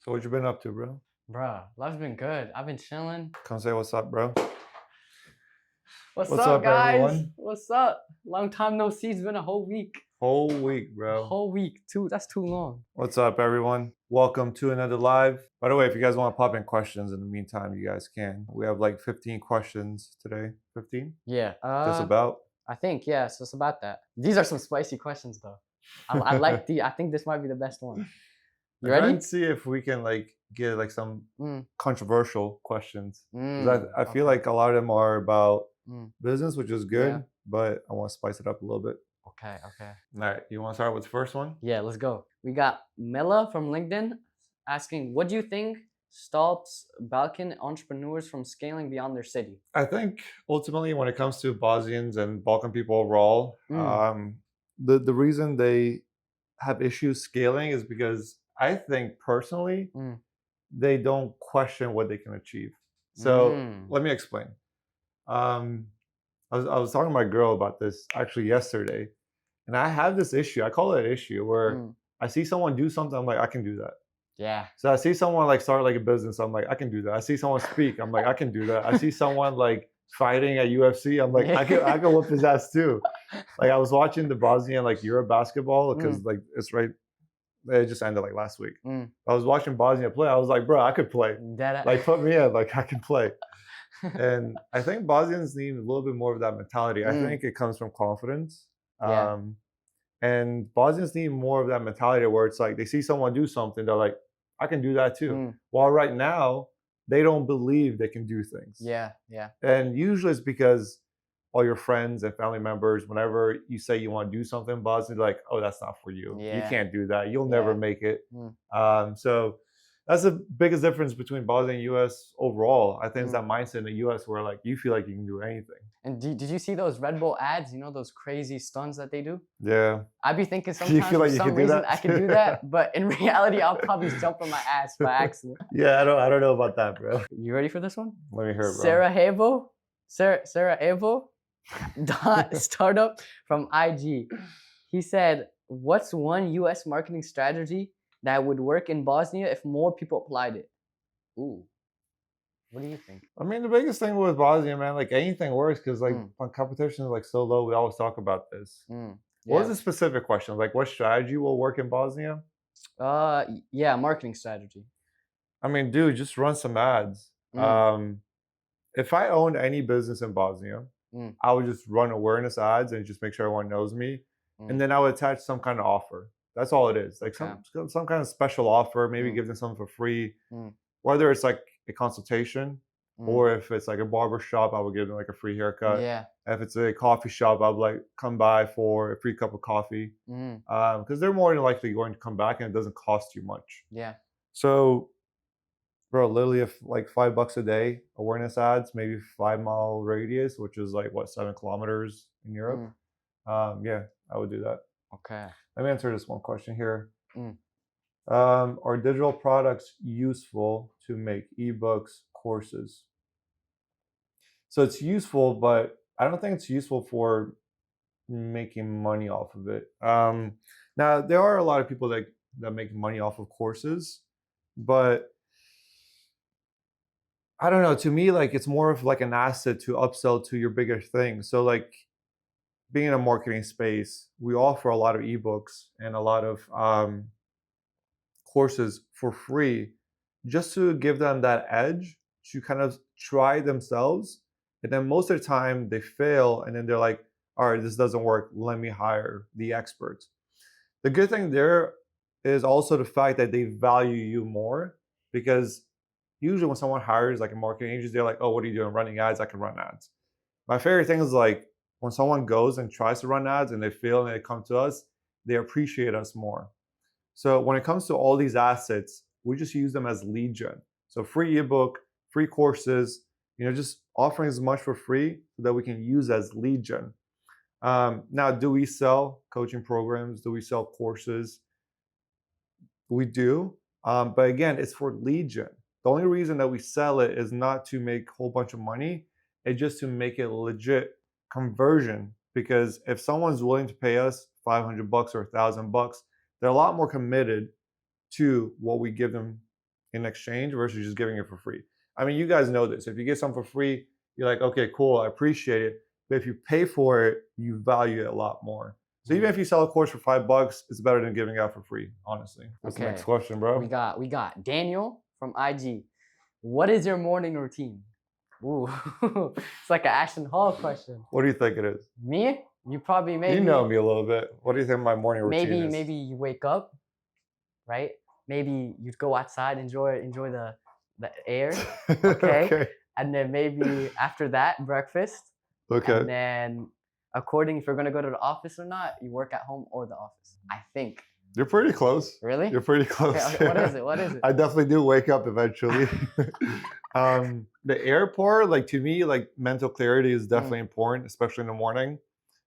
So what you been up to, bro? Bruh, life's been good. I've been chilling. Come say what's up, bro. What's What's up, up, guys? everyone? What's up? Long time no see. It's been a whole week. Whole week, A bro. whole week. That's too long. What's up, everyone? Welcome to another live. By the way, if you guys want to pop in questions in the meantime, you guys can. We have like 15 questions today. 15? Yeah. Just about. I think, yeah, so it's about that. These are some spicy questions though. I think this might be the best one. You I'm trying ready? to see if we can get some controversial questions. 'Cause I feel Okay. like a lot of them are about Mm. business, which is good, Yeah. but I want to spice it up a little bit. Okay. All right, you want to start with the first one? Yeah, let's go. We got Mela from LinkedIn asking, what do you think stops Balkan entrepreneurs from scaling beyond their city? I think ultimately, when it comes to Bosnians and Balkan people overall, the reason they have issues scaling is because I think personally they don't question what they can achieve. So let me explain. Um, I was talking to my girl about this actually yesterday, and I have this issue. I call it an issue where I see someone do something, I'm like, I can do that. Yeah. So I see someone like start like a business, I'm like, I can do that. I see someone speak, I'm like, I can do that. I see someone like fighting at UFC, I'm like, I can whoop his ass too. Like I was watching the Bosnian like Euro basketball because like it's right. It just ended like last week. I was watching Bosnia play. I was like, bro, I could play. Like put me in, like I can play. And I think Bosnians need a little bit more of that mentality. I think it comes from confidence. Yeah. And Bosnians need more of that mentality where it's like they see someone do something, they're like, I can do that too. While right now, they don't believe they can do things. Yeah. And usually it's because all your friends and family members, whenever you say you want to do something, Bosnia, like, oh, that's not for you. You can't do that. You'll never make it. So that's the biggest difference between Bosnia and US overall. I think it's that mindset in the US where like you feel like you can do anything. And did you see those Red Bull ads? You know those crazy stunts that they do? Yeah. I'd be thinking sometimes for some reason I can do that, but in reality I'll probably jump on my ass by accident. Yeah, I don't know about that, bro. You ready for this one? Let me hear it, bro. Sarajevo startup from IG. He said, what's one US marketing strategy that would work in Bosnia if more people applied it? Ooh. What do you think? I mean, the biggest thing with Bosnia, man, like anything works because like when competition is like so low, we always talk about this. What was the specific question? Like what strategy will work in Bosnia? Yeah, marketing strategy. I mean, dude, just run some ads. If I owned any business in Bosnia, I would just run awareness ads and just make sure everyone knows me. And then I would attach some kind of offer. That's all it is. Like some kind of special offer, maybe give them something for free. Whether it's like a consultation or if it's like a barber shop, I would give them like a free haircut. Yeah. If it's a coffee shop, I would like come by for a free cup of coffee. Because they're more than likely going to come back and it doesn't cost you much. Yeah. So bro, literally if like $5 a day awareness ads, maybe 5-mile radius, which is like what, 7 kilometers in Europe. Yeah, I would do that. Okay. Let me answer this one question here. Are digital products useful to make ebooks, courses? So it's useful, but I don't think it's useful for making money off of it. Now there are a lot of people that make money off of courses, but I don't know, to me, like it's more of like an asset to upsell to your bigger thing. So like being in a marketing space, we offer a lot of ebooks and a lot of courses for free just to give them that edge to kind of try themselves. And then most of the time they fail and then they're like, all right, this doesn't work. Let me hire the experts. The good thing there is also the fact that they value you more, because usually when someone hires like a marketing agency, they're like, oh, what are you doing? Running ads? I can run ads. My favorite thing is like when someone goes and tries to run ads and they fail and they come to us, they appreciate us more. So when it comes to all these assets, we just use them as lead gen. So free ebook, free courses, just offering as much for free so that we can use as lead gen. Now, do we sell coaching programs? Do we sell courses? We do. But again, it's for lead gen. The only reason that we sell it is not to make a whole bunch of money. It's just to make it legit conversion. Because if someone's willing to pay us $500 or $1,000, they're a lot more committed to what we give them in exchange versus just giving it for free. I mean, you guys know this. If you get something for free, you're like, okay, cool, I appreciate it. But if you pay for it, you value it a lot more. So even if you sell a course for $5, it's better than giving out for free, honestly. What's the next question, bro? We got Daniel from IG. What is your morning routine? Ooh, it's like an Ashton Hall question. What do you think it is? Me? You probably maybe. You know me a little bit. What do you think my morning routine is? Maybe you wake up, right? Maybe you'd go outside, enjoy the air. Okay. And then maybe after that, breakfast. Okay. And then according if you're gonna go to the office or not, you work at home or the office. I think. You're pretty close. Really? You're pretty close. Okay, what is it? What is it? I definitely do wake up eventually. The airport, like to me, like mental clarity is definitely important, especially in the morning.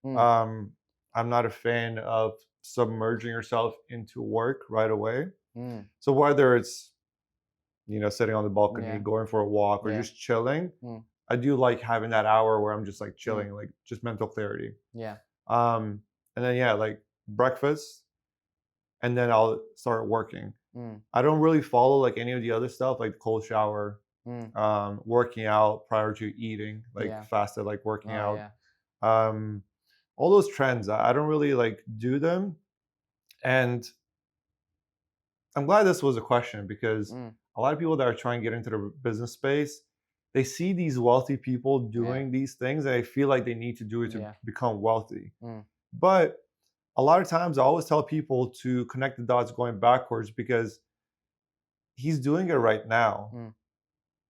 I'm not a fan of submerging yourself into work right away. So whether it's, sitting on the balcony, going for a walk, or just chilling, I do like having that hour where I'm just like chilling, like just mental clarity. Yeah. And then like breakfast, and then I'll start working. I don't really follow like any of the other stuff, like cold shower, working out prior to eating, like fasted, like working out. All those trends, I don't really like do them. And I'm glad this was a question because a lot of people that are trying to get into the business space, they see these wealthy people doing these things and they feel like they need to do it to become wealthy. But a lot of times I always tell people to connect the dots going backwards because he's doing it right now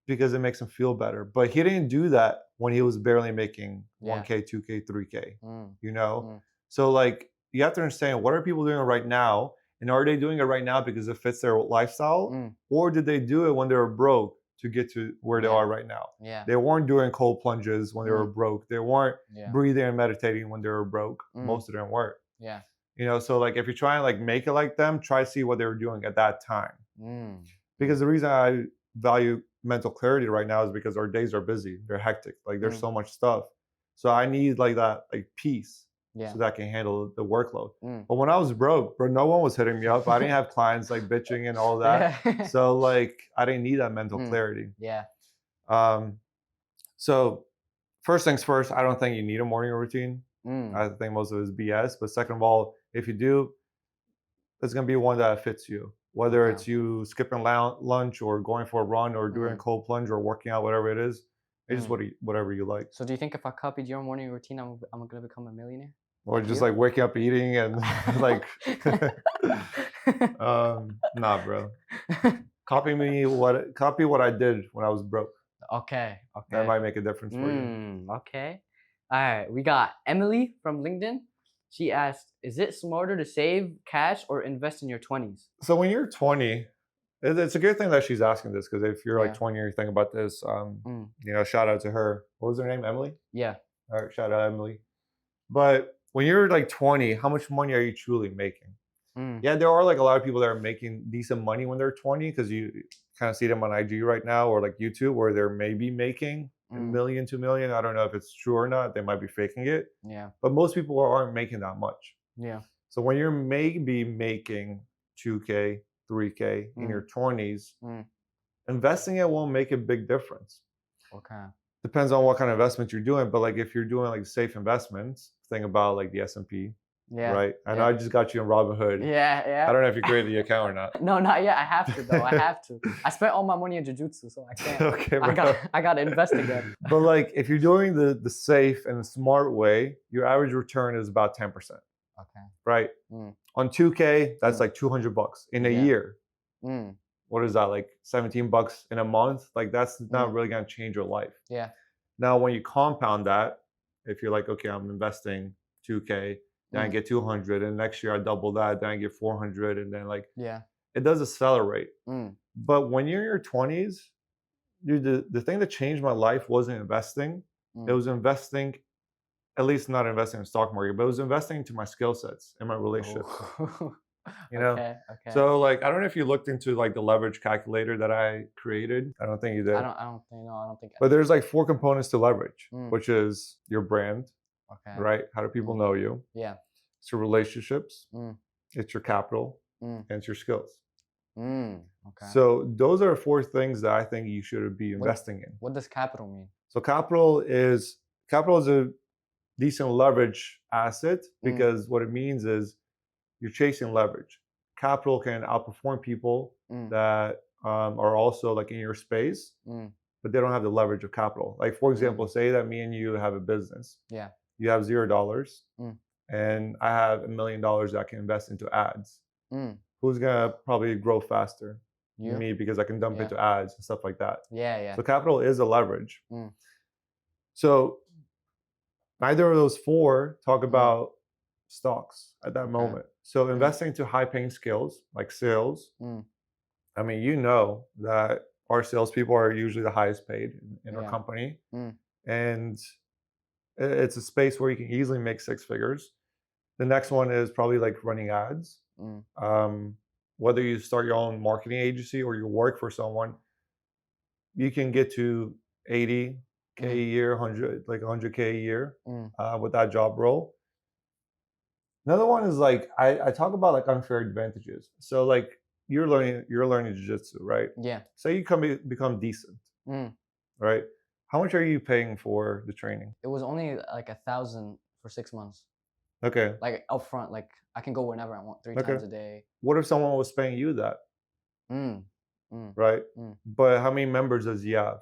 because it makes him feel better. But he didn't do that when he was barely making 1K, 2K, 3K, So like you have to understand, what are people doing right now? And are they doing it right now because it fits their lifestyle? Or did they do it when they were broke to get to where they are right now? They weren't doing cold plunges when they were broke. They weren't breathing and meditating when they were broke. Most of them weren't. So like if you try and like make it like them, try to see what they were doing at that time. Because the reason I value mental clarity right now is because our days are busy. They're hectic. Like there's so much stuff. So I need like that like peace so that I can handle the workload. But when I was broke, bro, no one was hitting me up. I didn't have clients like bitching and all that. So like I didn't need that mental clarity. So first things first, I don't think you need a morning routine. I think most of it is BS. But second of all, if you do, it's going to be one that fits you. Whether it's you skipping lunch or going for a run or doing a cold plunge or working out, whatever it is, it's just whatever you like. So do you think if I copied your morning routine, I'm going to become a millionaire? Or just like waking up, eating, and like, nah, bro. Copy what I did when I was broke. Okay. That might make a difference for you. Okay. All right. We got Emily from LinkedIn. She asked, is it smarter to save cash or invest in your 20s? So when you're 20, it's a good thing that she's asking this, because if you're like 20 and you think about this, shout out to her. What was her name? Emily? Yeah. All right, shout out Emily. But when you're like 20, how much money are you truly making? Yeah, there are like a lot of people that are making decent money when they're 20, because you kind of see them on IG right now or like YouTube where they're maybe making $1 million, $2 million. I don't know if it's true or not. They might be faking it. Yeah. But most people aren't making that much. Yeah. So when you're maybe making 2K, 3K in your 20s, investing it won't make a big difference. Okay. Depends on what kind of investment you're doing. But like if you're doing like safe investments, think about like the S&P. Yeah. Right. I know I just got you in Robinhood. Yeah. I don't know if you created the account or not. No, not yet. I have to though. I have to. I spent all my money in jiu-jitsu, so I can't. Okay, bro. I got to invest again. But like if you're doing the safe and the smart way, your average return is about 10%. Okay. Right. On 2K, that's like $200 in a year. What is that, like $17 in a month? Like that's not really gonna change your life. Yeah. Now when you compound that, if you're like, okay, I'm investing 2K, then I get 200, and next year I double that, then I get 400, and then like it does accelerate. But when you're in your 20s, dude, the thing that changed my life wasn't investing. It was investing, at least not investing in the stock market, but it was investing into my skill sets and my relationships. Okay. So like I don't know if you looked into like the leverage calculator that I created. I don't think you did. I don't think. But there's like 4 components to leverage, which is your brand. Okay. Right? How do people know you? Yeah. It's your relationships. It's your capital, and it's your skills. Okay. So those are four things that I think you should be What investing in. what does capital mean? So capital is a decent leverage asset Mm, because what it means is you're chasing leverage. Capital can outperform people mm, that are also like in your space, mm, but they don't have the leverage of capital. Like for example, mm. say that me and you have a business. Yeah. You have $0, Mm, and I have $1 million that I can invest into ads. mm. Who's gonna probably grow faster? You? Me, because I can dump Yeah. into ads and stuff like that. Yeah, yeah. So capital is a leverage. Mm, So neither of those four talk mm. about stocks at that Okay. moment. So Mm, investing to high paying skills like sales, mm. I mean, you know that our salespeople are usually the highest paid in our Yeah. company. Mm, And it's a space where you can easily make six figures. The next one is probably like running ads. mm, Um, Whether you start your own marketing agency or you work for someone, you can get to 80K mm, a year, 100K a year mm. with that job role. Another one is like I talk about like unfair advantages. So like you're learning jiu-jitsu, right? Yeah. Say you become decent, Mm. right? How much are you paying for the training? It was only like 1,000 for 6 months. Okay. Like upfront, like I can go whenever I want, three Okay. times a day. What if someone was paying you that, Mm, mm, right? mm. But how many members does he have?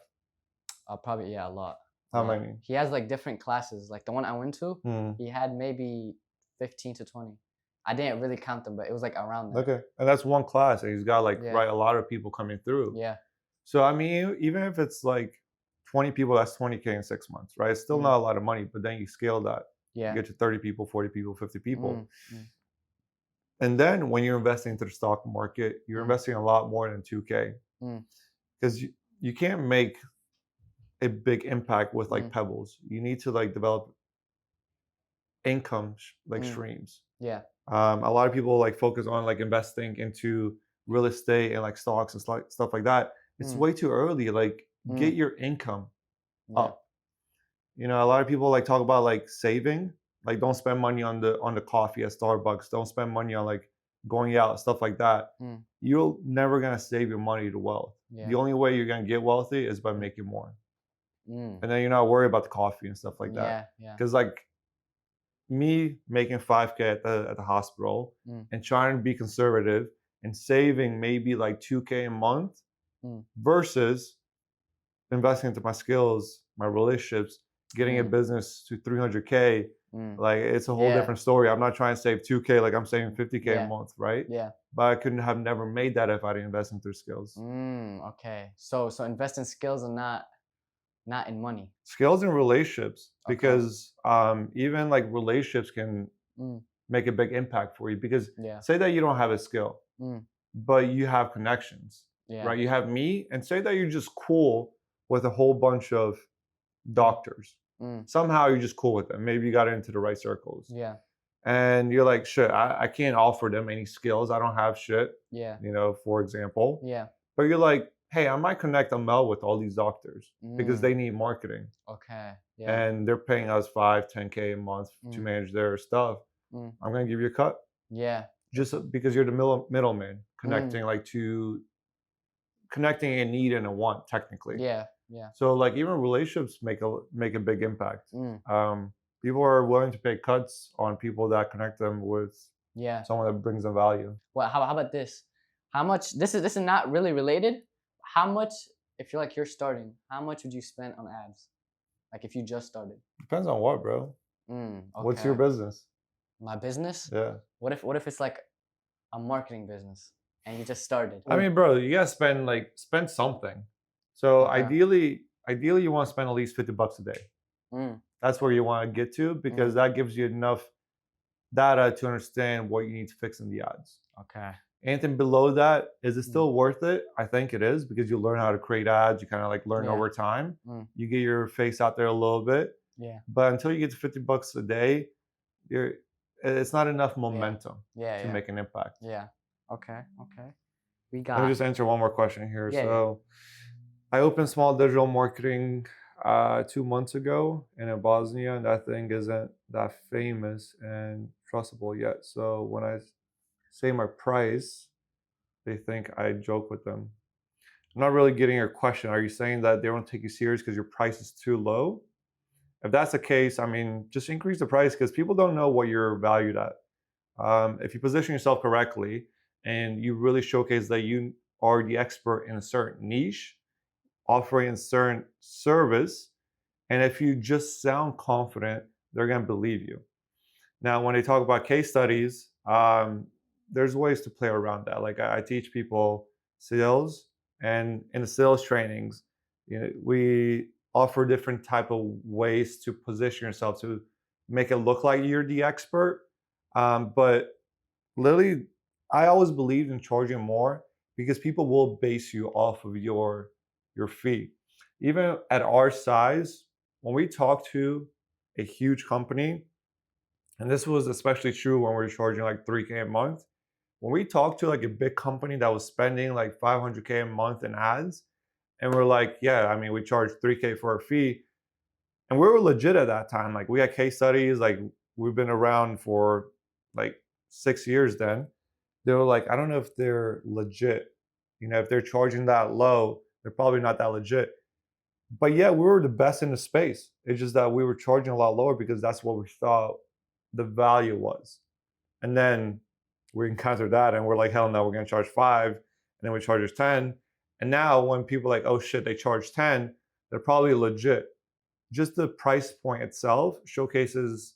Probably yeah, a lot, a How lot. many? He has like different classes. Like the one I went to, Hmm. he had maybe 15 to 20. I didn't really count them, but it was like around there. Okay. And that's one class, and he's got like Yeah, right a lot of people coming through. yeah, So I mean, even if it's like 20 people, that's 20K in 6 months, right? It's still mm, not a lot of money, but then you scale that. You yeah, get to 30 people, 40 people, 50 mm, people. mm, And then when you're investing into the stock market, you're mm, investing a lot more than 2K mm, because you can't make a big impact with like mm, pebbles. You need to like develop income like mm. streams. Yeah, A lot of people like focus on like investing into real estate and like stocks and stuff like that. It's mm, way too early. Like mm, get your income yeah, up. A lot of people like talk about like saving. Like don't spend money on the coffee at Starbucks. Don't spend money on like going out, stuff like that. mm, You're never gonna save your money to wealth. The yeah, only way you're gonna get wealthy is by mm, making more. mm, And then you're not worried about the coffee and stuff like that. yeah, yeah, Because like me making 5K at the hospital mm, and trying to be conservative and saving maybe like 2K a month mm, versus investing into my skills, my relationships, getting a mm, business to 300K, mm. like it's a whole Yeah, different story. I'm not trying to save 2K like I'm saving 50K a yeah, month, right? yeah. But I couldn't have never made that if I didn't invest into skills. Okay. So invest in skills and not in money. Skills and relationships, Okay. because even like relationships can Mm, make a big impact for you. Because yeah. say that you don't have a skill, Mm, but you have connections, yeah. right? You have me, and say that you're just cool with a whole bunch of Mm, doctors. mm, Somehow you're just cool with them. Maybe you got into the right circles. yeah. And you're like, shit, I can't offer them any skills. I don't have shit, Yeah. for example. Yeah. But you're like, hey, I might connect Amel with all these doctors because Mm, they need marketing. okay. Yeah. And they're paying us 5, 10K a month to Mm, manage their stuff. mm, I'm gonna give you a cut yeah. just because you're the middleman Mm, connecting connecting a need and a want technically. yeah. Yeah. So like even relationships make a big impact. Mm, People are willing to pay cuts on people that connect them with yeah. someone that brings them value. Well, how about this? How much? This is not really related. How much? If you're like you're starting, how much would you spend on ads? Like if you just started. Depends on what, bro. What's your Okay. business? My business? Yeah. What if it's like a marketing business and you just started? I mean, bro, you gotta spend something. So Okay. ideally you want to spend at least $50 a day. Mm, That's where you want to get to because that gives you enough data to understand what you need to fix in the ads. okay. Anything below that, is it Mm, still worth it? I think it is because you learn how to create ads. You kind of like learn yeah. over time. Mm, You get your face out there a little bit, yeah. but until you get to $50 a day, you're it's not enough Yeah. momentum Yeah. to Yeah. make an impact. Yeah. Okay. Okay. We Let me got. just answer one more question here. Yeah. Yeah. So I opened small digital marketing 2 months ago in Bosnia, and that thing isn't that famous and trustable yet. So when I say my price, they think I joke with them. I'm not really getting your question. Are you saying that they don't take you serious because your price is too low? If that's the case, I mean, just increase the price because people don't know what you're valued at. If you position yourself correctly and you really showcase that you are the expert in a certain niche, offering a certain service, and if you just sound confident, they're going to believe you. Now, when they talk about case studies, there's ways to play around that. Like I teach people sales, and in the sales trainings, we offer different type of ways to position yourself to make it look like you're the expert. But literally, I always believed in charging more because people will base you off of your fee. Even at our size, when we talk to a huge company, and this was especially true when we were charging like 3K a month. When we talked to like a big company that was spending like 500K a month in ads, and we're like, yeah, I mean, we charge 3K for our fee. And we were legit at that time. Like we had case studies, like we've been around for like 6 years then. They were like, I don't know if they're legit. If they're charging that low, they're probably not that legit. But yeah, we were the best in the space. It's just that we were charging a lot lower because that's what we thought the value was. And then we encountered that and we're like, hell no, we're gonna charge 5. And then we charge 10. And now when people are like, oh shit, they charge 10, they're probably legit. Just the price point itself showcases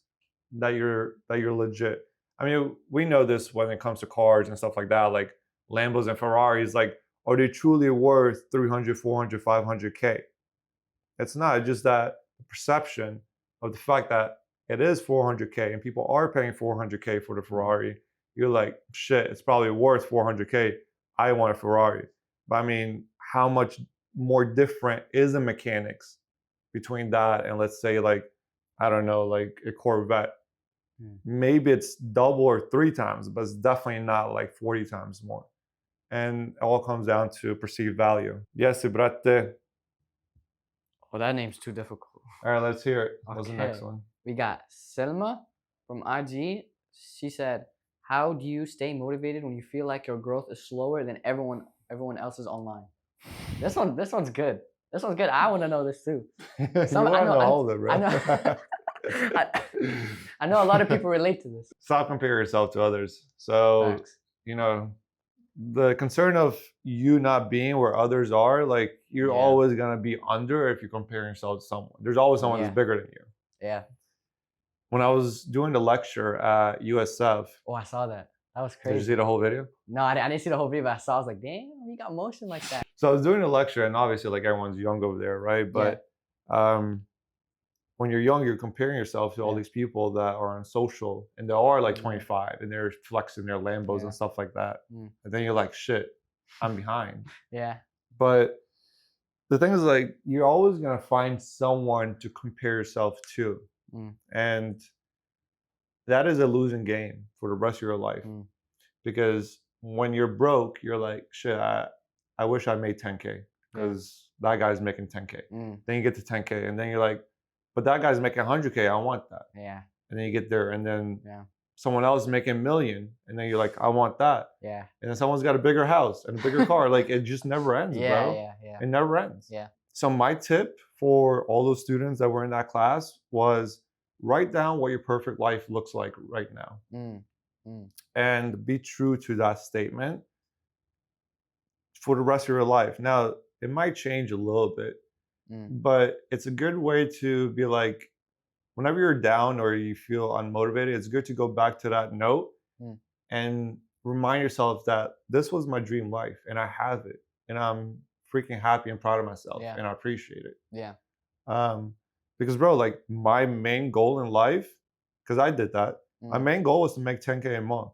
that you're legit. I mean, we know this when it comes to cars and stuff like that, like Lambos and Ferraris, like, are they truly worth 300, 400, 500K? It's not. It's just that the perception of the fact that it is 400K and people are paying 400K for the Ferrari, you're like, shit, it's probably worth 400K. I want a Ferrari. But I mean, how much more different is the mechanics between that and let's say like, I don't know, like a Corvette? Maybe it's double or 3 times, but it's definitely not like 40 times more. And it all comes down to perceived value. Yes, brate. Well, that name's too difficult. All right, let's hear it. What's the next Okay. one? We got Selma from IG. She said, "How do you stay motivated when you feel like your growth is slower than everyone else's online?" This one's good. This one's good. I want to know this too. You want to know all of it, bro. I know. I know a lot of people relate to this. Stop comparing yourself to others. So, Facts. the concern of you not being where others are, like you're Yeah. always gonna be under if you compare yourself to someone. There's always someone Yeah. that's bigger than you. Yeah. When I was doing the lecture at USF, Oh, I saw that. That was did you crazy. see the whole video? No, I didn't see the whole video, but I saw. I was like, damn, you got motion like that. So I was doing a lecture, and obviously, like everyone's young over there, right? But when you're young, you're comparing yourself to all Yeah. these people that are on social, and they are like Yeah. 25, and they're flexing their Lambos Yeah. and stuff like that. Mm. And then you're like, shit, I'm behind. Yeah. But the thing is, like, you're always gonna find someone to compare yourself to, and that is a losing game for the rest of your life. Because when you're broke, you're like, shit, I wish I made 10K because that guy's making 10K. Then you get to 10K, and then you're like, but that guy's making 100K. I want that. Yeah. And then you get there, and then Yeah. someone else is making 1 million, and then you're like, I want that. Yeah. And then someone's got a bigger house and a bigger car. Like it just never ends, Yeah. bro. Yeah. It never ends. Yeah. So my tip for all those students that were in that class was write down what your perfect life looks like right now. And be true to that statement for the rest of your life. Now, it might change a little bit, but it's a good way to be like, whenever you're down or you feel unmotivated, it's good to go back to that note and remind yourself that this was my dream life and I have it. And I'm freaking happy and proud of myself and I appreciate it. Yeah. Because, bro, like my main goal in life, because I did that, my main goal was to make 10K a month.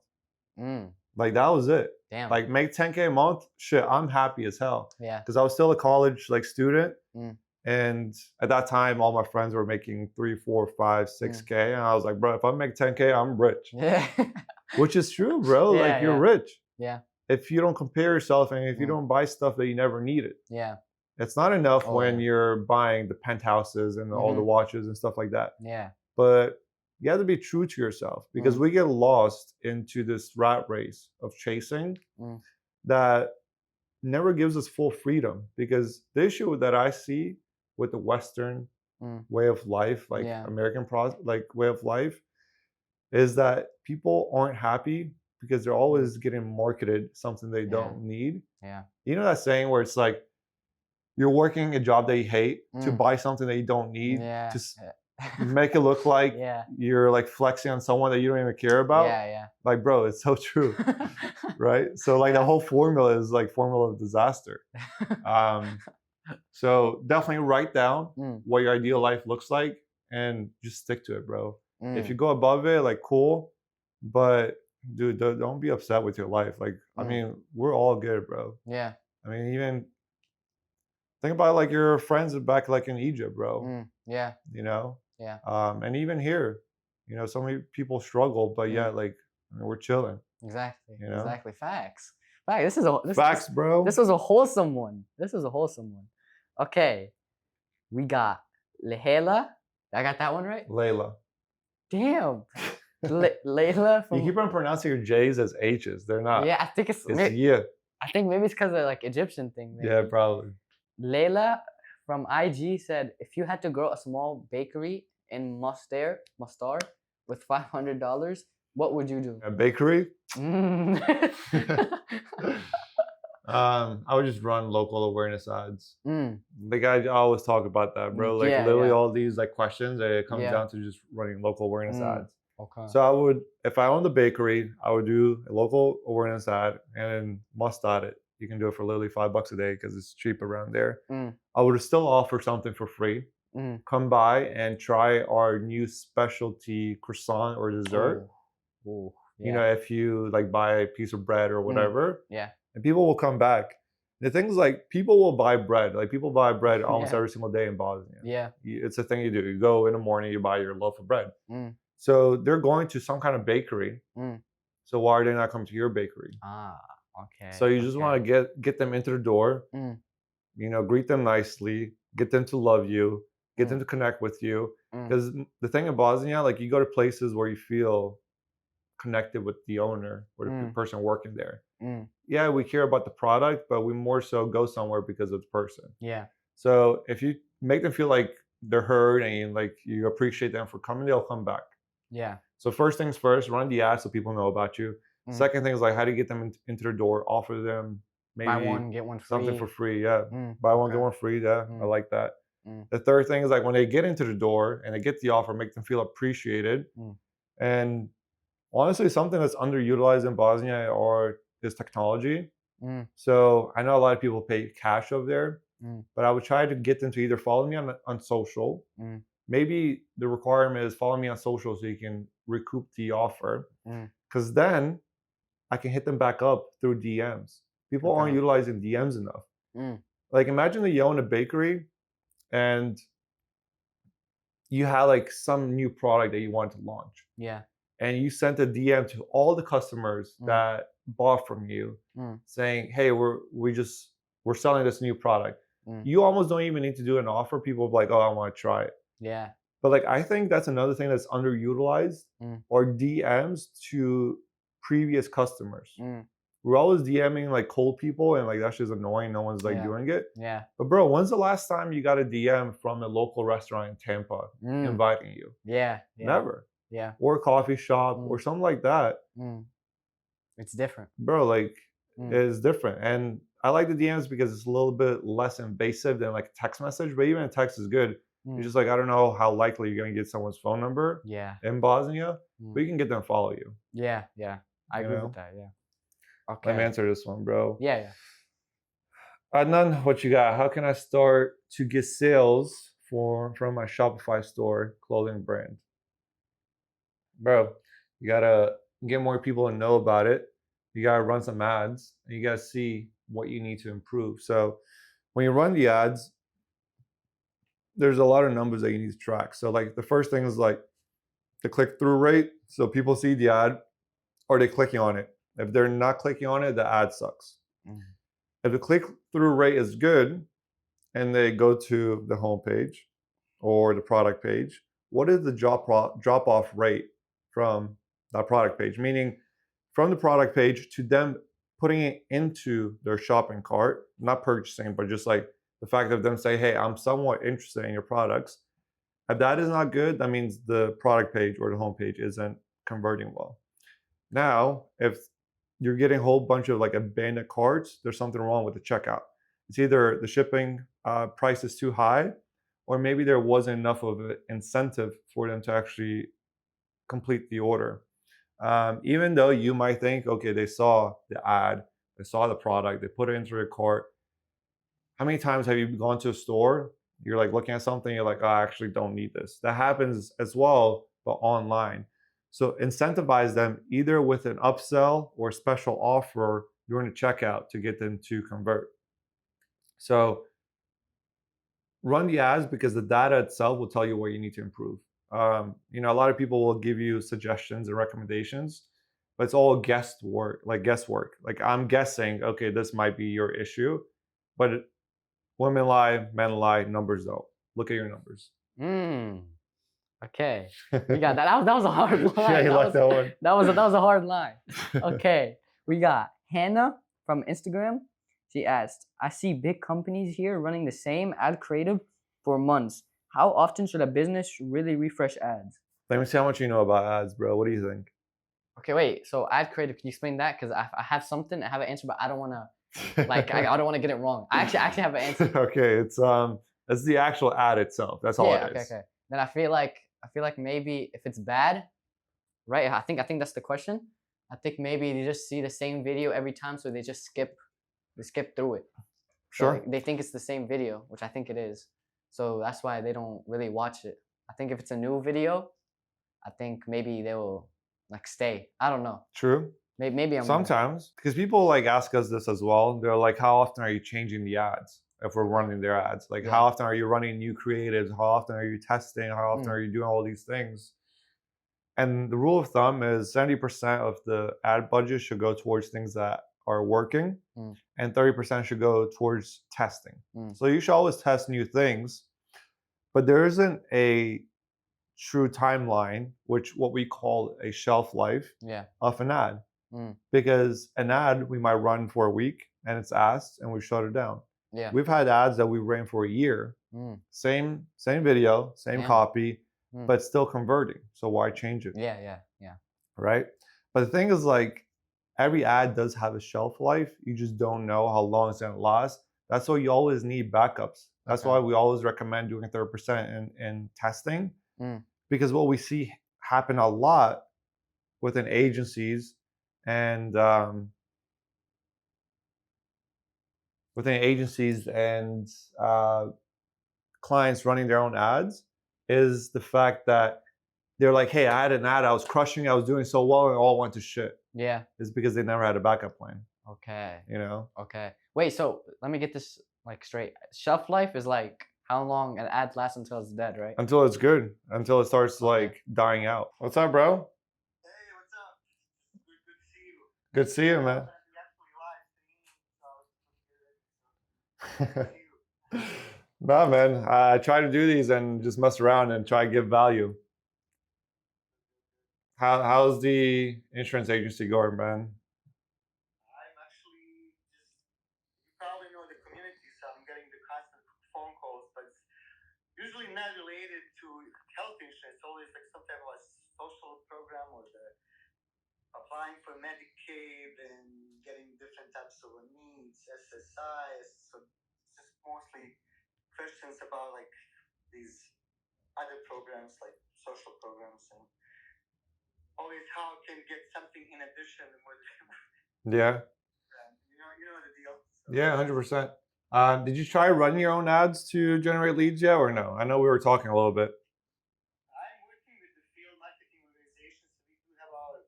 Like that was it. Damn. Like make 10K a month, shit, I'm happy as hell. Yeah. Because I was still a college like student. And at that time, all my friends were making 3, 4, 5, 6K. And I was like, bro, if I make 10K, I'm rich. Yeah. Which is true, bro. Yeah, like you're rich. Yeah. If you don't compare yourself and if you don't buy stuff that you never needed. Yeah. It's not enough when you're buying the penthouses and all the watches and stuff like that. Yeah. But you have to be true to yourself because we get lost into this rat race of chasing that never gives us full freedom. Because the issue that I see with the Western way of life, like Yeah. American way of life, is that people aren't happy because they're always getting marketed something they don't need. Yeah. You know that saying where it's like you're working a job that you hate to Mm. buy something that you don't need Yeah. to make it look like Yeah. you're like flexing on someone that you don't even care about. Yeah. Like, bro, it's so true, right? So like the Yeah. whole formula is like formula of disaster. So definitely write down Mm. what your ideal life looks like and just stick to it, bro. If you Mm. go above it, like cool, but dude, don't be upset with your life. Like, I mean, we're all good, bro. Yeah. I mean, even think about like your friends back like in Egypt, bro. Yeah. You know, Yeah. and even here, you know, so many people struggle, but yeah, like I mean, we're chilling. Exactly. You know, Exactly. Facts. Fact. This is a facts, bro. This was a wholesome one. This was a wholesome one. Okay. We got Lehela. I got that one right? Layla. Damn. Layla from You keep on pronouncing your J's as H's. They're not. Yeah, I think it's yeah. I think maybe it's because of like Egyptian thing. Maybe. Yeah, probably. Layla from IG said, if you had to grow a small bakery in Mostar with $500, what would you do? A bakery? Mm. I would just run local awareness ads. Like I always talk about that, bro. Like Yeah, literally yeah. all these like questions, it comes Yeah. down to just running local awareness ads. Okay. So I would, if I owned the bakery, I would do a local awareness ad and then must add it. You can do it for literally $5 a day because it's cheap around there. I would still offer something for free. Come by and try our new specialty croissant or dessert. Ooh. Yeah. You know, if you like buy a piece of bread or whatever, Yeah. and people will come back. The thing is, like, people will buy bread. Like, people buy bread almost every single day in Bosnia. Yeah. It's a thing you do. You go in the morning, you buy your loaf of bread. So they're going to some kind of bakery. So why are they not coming to your bakery? Okay. So you just want to get them into the door, you know, greet them nicely, get them to love you, get them to connect with you. Because the thing in Bosnia, like, you go to places where you feel connected with the owner or the person working there. Yeah, we care about the product, but we more so go somewhere because of the person. Yeah. So if you make them feel like they're heard and like you appreciate them for coming, they'll come back. Yeah. So first things first, run the ad so people know about you. Second thing is like, how do you get them into their door? Offer them maybe buy one, get one free. Something for free. Yeah, buy one, get one free. Yeah, I like that. The third thing is like when they get into the door and they get the offer, make them feel appreciated. And honestly, something that's underutilized in Bosnia is technology. So I know a lot of people pay cash over there, but I would try to get them to either follow me on social. Maybe the requirement is follow me on social so you can recoup the offer. Because then I can hit them back up through DMs. People aren't utilizing DMs enough. Like imagine that you own a bakery and you had like some new product that you want to launch. Yeah. And you sent a DM to all the customers that bought from you saying, hey, we're selling this new product. You almost don't even need to do an offer. People will be like, oh, I want to try it. Yeah. But like I think that's another thing that's underutilized or DMs to previous customers. We're always DMing like cold people and like that's just annoying. No one's like doing it. Yeah. But bro, when's the last time you got a DM from a local restaurant in Tampa inviting you? Yeah. Never. Yeah. Or a coffee shop or something like that. It's different. Bro, like it's different. And I like the DMs because it's a little bit less invasive than like a text message, but even a text is good. It's just like, I don't know how likely you're going to get someone's phone number in Bosnia, but you can get them to follow you. Yeah. I agree with that. Yeah. Okay. Let me answer this one, bro. Yeah. Adnan, what you got? How can I start to get sales from my Shopify store clothing brand? Bro, you got to get more people to know about it. You got to run some ads and you got to see what you need to improve. So when you run the ads, there's a lot of numbers that you need to track. So like the first thing is like the click-through rate. So people see the ad, are they clicking on it? If they're not clicking on it, the ad sucks. If the click-through rate is good and they go to the homepage or the product page, what is the drop-off rate from that product page? Meaning from the product page to them putting it into their shopping cart, not purchasing, but just like the fact of them say, hey, I'm somewhat interested in your products. If that is not good, that means the product page or the homepage isn't converting well. Now, if you're getting a whole bunch of like abandoned carts, there's something wrong with the checkout. It's either the shipping price is too high, or maybe there wasn't enough of an incentive for them to actually complete the order. Even though you might think, okay, they saw the ad, they saw the product, they put it into their cart. How many times have you gone to a store? You're like looking at something, you're like, oh, I actually don't need this. That happens as well, but online. So incentivize them either with an upsell or special offer during the checkout to get them to convert. So run the ads because the data itself will tell you where you need to improve. A lot of people will give you suggestions and recommendations, but it's all guesswork. Like I'm guessing, okay, this might be your issue, but women lie, men lie, numbers don't. Look at your numbers. Mm. Okay, we got that. That was a hard line. Yeah, you like that one. That was a hard line. Okay, we got Hannah from Instagram. She asked, "I see big companies here running the same ad creative for months. How often should a business really refresh ads?" Let me see how much you know about ads, bro. What do you think? Okay, wait. So ad creative, can you explain that? Because I have something, I have an answer, but I don't want to I don't want to get it wrong. I actually have an answer. Okay, it's the actual ad itself. That's all Yeah. it Okay. is. Okay. Then I feel like maybe if it's bad, right? I think that's the question. I think maybe they just see the same video every time, so they just skip through it. So Sure. like, they think it's the same video, which I think it is. So that's why they don't really watch it. I think if it's a new video, I think maybe they will like stay. I don't know. True. Maybe I'm wrong. Sometimes, because people like ask us this as well. They're like, how often are you changing the ads if we're running their ads? Like, Yeah. how often are you running new creatives? How often are you testing? How often Mm. are you doing all these things? And the rule of thumb is 70% of the ad budget should go towards things that are working, and 30% should go towards testing. So you should always test new things, but there isn't a true timeline, which what we call a shelf life Yeah. of an ad. Because an ad we might run for a week and it's asked and we shut it down. Yeah. We've had ads that we ran for a year, same video, same Damn. copy, but still converting. So why change it? Yeah. Right? But the thing is, like, every ad does have a shelf life. You just don't know how long it's gonna last. That's why you always need backups. That's Okay. why we always recommend doing 30% in testing. Because what we see happen a lot within agencies and clients running their own ads is the fact that they're like, hey, I had an ad, I was crushing it, I was doing so well, and it all went to shit. Yeah. It's because they never had a backup plan. Okay. Okay. Wait, so let me get this like straight. Shelf life is like how long an ad lasts until it's dead, right? Until it's good, until it starts like dying out. What's up, bro? Hey, what's up? Good to see you. Good to see you, man. Nah, man. I try to do these and just mess around and try to give value. How's the insurance agency going, man? I'm actually just, you probably know the community, so I'm getting the constant phone calls, but it's usually not related to health insurance. It's always like some type of a social program or the applying for Medicaid and getting different types of needs, SSI. So it's just mostly questions about like these other programs, like social programs, and always how can get something in addition. Yeah. You know the deal. So. Yeah, 100%. Did you try running your own ads to generate leads yet or no? I know we were talking a little bit. I'm working with the field marketing organizations. So we do have our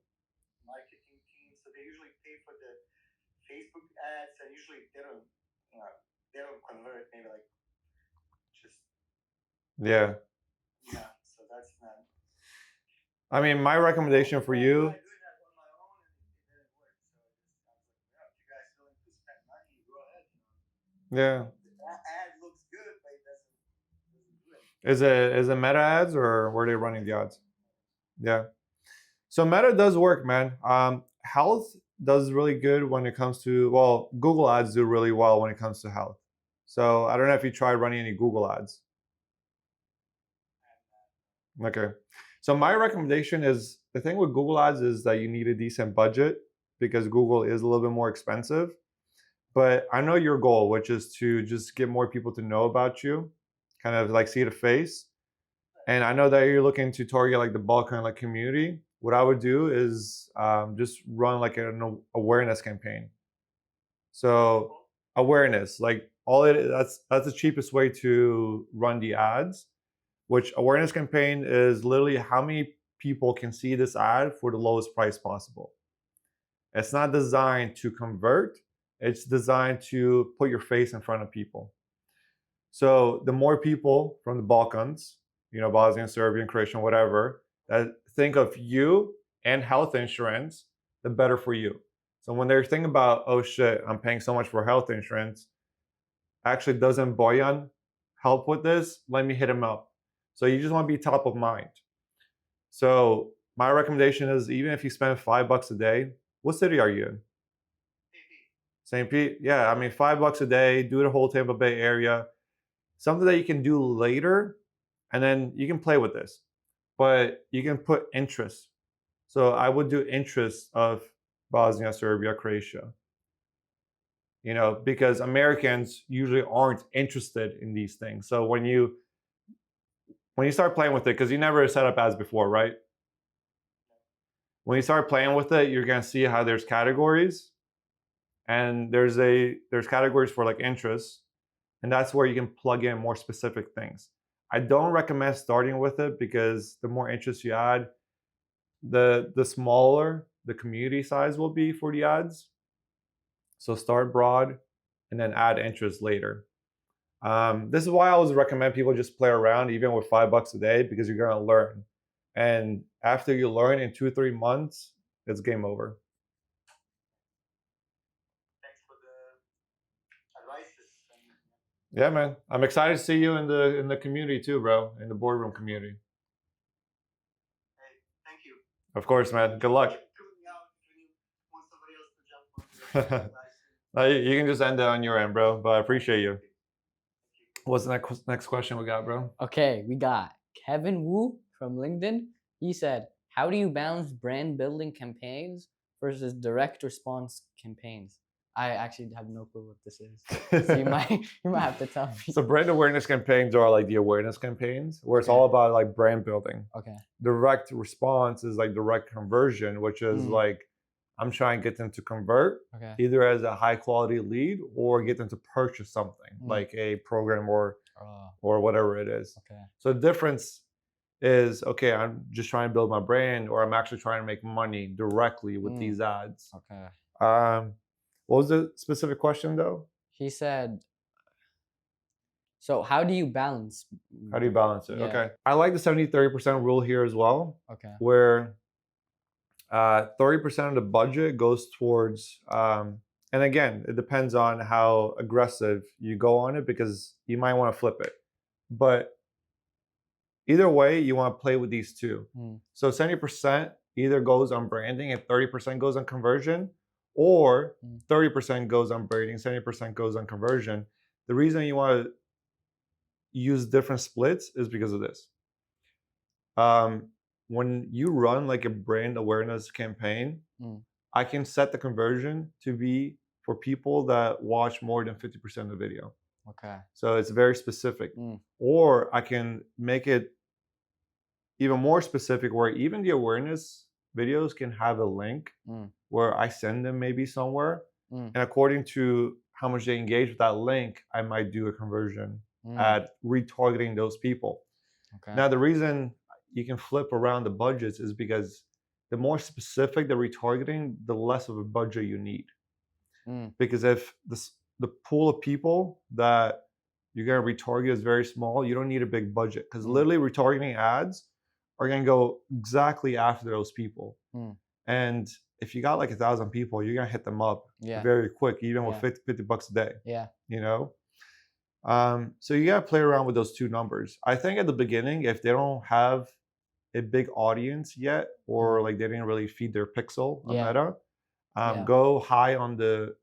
marketing team. So they usually pay for the Facebook ads, and usually they don't convert. Maybe like just Yeah. So that's not. I mean, my recommendation for you. I do that on my own, and it didn't work. So I was like, well, if you guys willing to spend money, go ahead. Yeah. The ad looks good, but it doesn't do it. Is it Meta ads or were they running the ads? Yeah. So Meta does work, man. Health does really good when it comes to, well, Google ads do really well when it comes to health. So I don't know if you tried running any Google ads. Okay. So my recommendation is, the thing with Google ads is that you need a decent budget because Google is a little bit more expensive. But I know your goal, which is to just get more people to know about you, kind of like see the face. And I know that you're looking to target like the Balkan like community. What I would do is just run like an awareness campaign. So awareness, like that's the cheapest way to run the ads. Which awareness campaign is literally how many people can see this ad for the lowest price possible. It's not designed to convert. It's designed to put your face in front of people. So the more people from the Balkans, Bosnia, Serbia, Croatia, whatever, that think of you and health insurance, the better for you. So when they're thinking about, oh shit, I'm paying so much for health insurance, actually doesn't Boyan help with this? Let me hit him up. So you just want to be top of mind. So my recommendation is, even if you spend $5 a day, what city are you in? St. Pete? Yeah, I mean, $5 a day, do the whole Tampa Bay area. Something that you can do later, and then you can play with this. But you can put interest. So I would do interest of Bosnia, Serbia, Croatia. Because Americans usually aren't interested in these things. So when you start playing with it, because you never set up ads before, right? When you start playing with it, you're gonna see how there's categories, and there's categories for like interests, and that's where you can plug in more specific things. I don't recommend starting with it because the more interest you add, the smaller the community size will be for the ads. So start broad and then add interest later. This is why I always recommend people just play around even with $5 a day, because you're gonna learn. And after you learn in 2 or 3 months, it's game over. Thanks for the advices. Yeah, man. I'm excited to see you in the community too, bro. In the boardroom community. Hey, thank you. Of course, man. Good luck. You can just end it on your end, bro. But I appreciate you. What's the next question we got, bro? Okay, we got Kevin Wu from LinkedIn. He said, how do you balance brand building campaigns versus direct response campaigns? I actually have no clue what this is. So you might have to tell me. So brand awareness campaigns are like the awareness campaigns, where it's all about like brand building. Okay. Direct response is like direct conversion, which is like, I'm trying to get them to convert, either as a high quality lead or get them to purchase something like a program or whatever it is. Okay. So the difference is, okay, I'm just trying to build my brand, or I'm actually trying to make money directly with these ads. Okay. What was the specific question though? He said, so how do you balance? How do you balance it? Yeah. Okay. I like the 70-30% rule here as well. Okay. Where 30% of the budget goes towards, and again, it depends on how aggressive you go on it, because you might want to flip it. But either way, you want to play with these two. So 70% either goes on branding and 30% goes on conversion, or 30% goes on branding, 70% goes on conversion. The reason you want to use different splits is because of this. When you run like a brand awareness campaign, I can set the conversion to be for people that watch more than 50% of the video. Okay. So it's very specific. Or I can make it even more specific, where even the awareness videos can have a link where I send them maybe somewhere. And according to how much they engage with that link, I might do a conversion at retargeting those people. Okay. Now, the reason you can flip around the budgets is because the more specific the retargeting, the less of a budget you need. Because if the pool of people that you're going to retarget is very small, you don't need a big budget, because literally retargeting ads are going to go exactly after those people. And if you got like 1,000 people, you're going to hit them up very quick, even with $50 a day. Yeah. So you got to play around with those two numbers. I think at the beginning, if they don't have a big audience yet, or like they didn't really feed their pixel on Meta, Yeah. Go high on the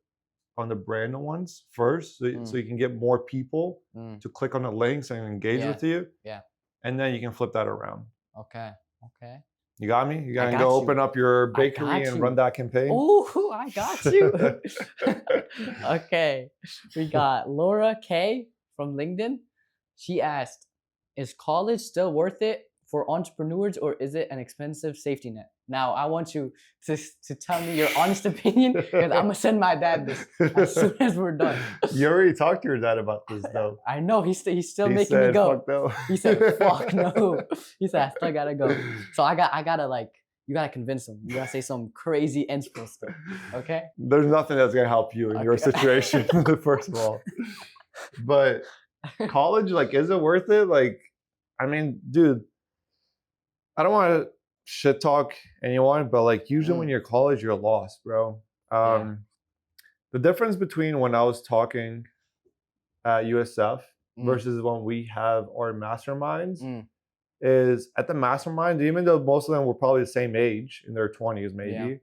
brand ones first, so you can get more people to click on the links and engage Yeah. with you, Yeah. and then you can flip that around. Okay. Okay. You got me? You I gonna got go you. open up your I bakery got and you. run that campaign? Oh, I got you. Okay. We got Laura K from LinkedIn. She asked, is college still worth it for entrepreneurs, or is it an expensive safety net? Now, I want you to tell me your honest opinion, because I'm going to send my dad this as soon as we're done. You already talked to your dad about this, though. I know, he's still He making me said, go. "Fuck no." He said, fuck no. He said, I still gotta go. So I gotta like, you gotta convince him. You gotta say some crazy inspo stuff. Okay? There's nothing that's gonna help you in your Okay. situation, first of all. But college, like, is it worth it? Like, I mean, dude, I don't want to shit talk anyone, but like, usually when you're college, you're lost, bro. Yeah. The difference between when I was talking at USF versus when we have our masterminds is at the mastermind, even though most of them were probably the same age, in their 20s maybe, Yeah.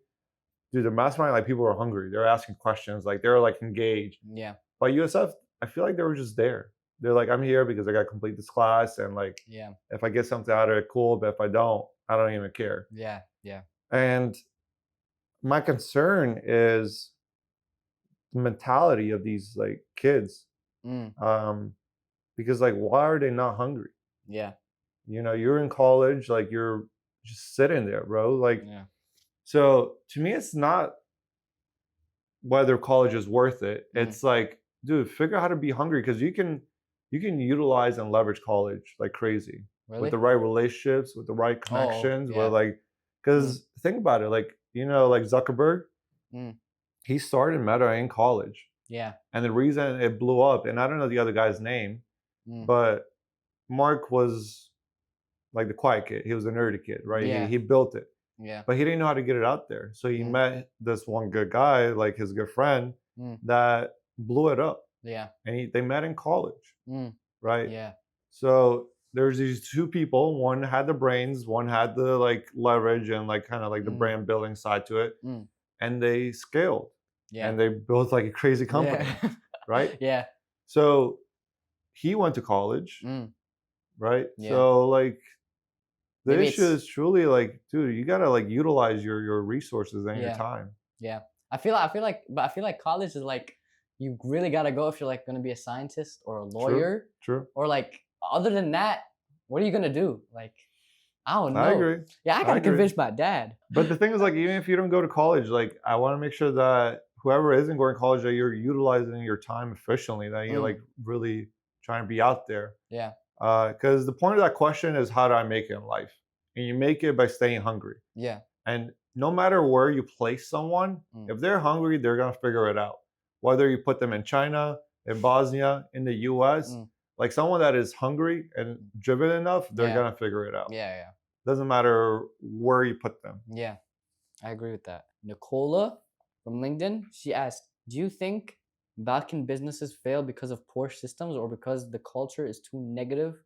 dude, the mastermind, like, people were hungry. They're asking questions, like, they're like engaged. Yeah. But USF, I feel like they were just there. They're like, I'm here because I got to complete this class, and like, Yeah. if I get something out of it, cool. But if I don't even care. Yeah. Yeah. And my concern is the mentality of these like kids, because like, why are they not hungry? Yeah. You know, you're in college, like, you're just sitting there, bro. Like, Yeah. so to me, it's not whether college is worth it. It's like, dude, figure out how to be hungry, because you can utilize and leverage college like crazy. Really? With the right relationships, with the right connections, yeah. with like, because think about it, like, you know, like Zuckerberg, he started Meta in college. Yeah. And the reason it blew up, and I don't know the other guy's name, but Mark was like the quiet kid. He was a nerdy kid, right? Yeah. He built it. Yeah. But he didn't know how to get it out there. So he met this one good guy, like his good friend, that blew it up. Yeah. And they met in college, right? Yeah. So there's these two people. One had the brains, one had the like leverage and like kind of like the brand building side to it. And they scaled. Yeah. And they built like a crazy company, right? Yeah. So he went to college, right? Yeah. So like, the Maybe issue is truly like, dude, you gotta like utilize your resources and your time. Yeah. I feel like college is like, you really gotta go if you're like gonna be a scientist or a lawyer. True. Or like, other than that, what are you gonna do? Like, I don't know. I agree. Yeah, I gotta convince my dad. But the thing is, like, even if you don't go to college, like, I want to make sure that whoever isn't going to college, that you're utilizing your time efficiently, that you're like really trying to be out there. Yeah. Because the point of that question is, how do I make it in life? And you make it by staying hungry. Yeah. And no matter where you place someone, if they're hungry, they're gonna figure it out. Whether you put them in China, in Bosnia, in the US, like someone that is hungry and driven enough, they're gonna figure it out. Yeah. Yeah. Doesn't matter where you put them. Yeah. I agree with that. Nicola from LinkedIn, she asked, do you think Balkan businesses fail because of poor systems or because the culture is too negative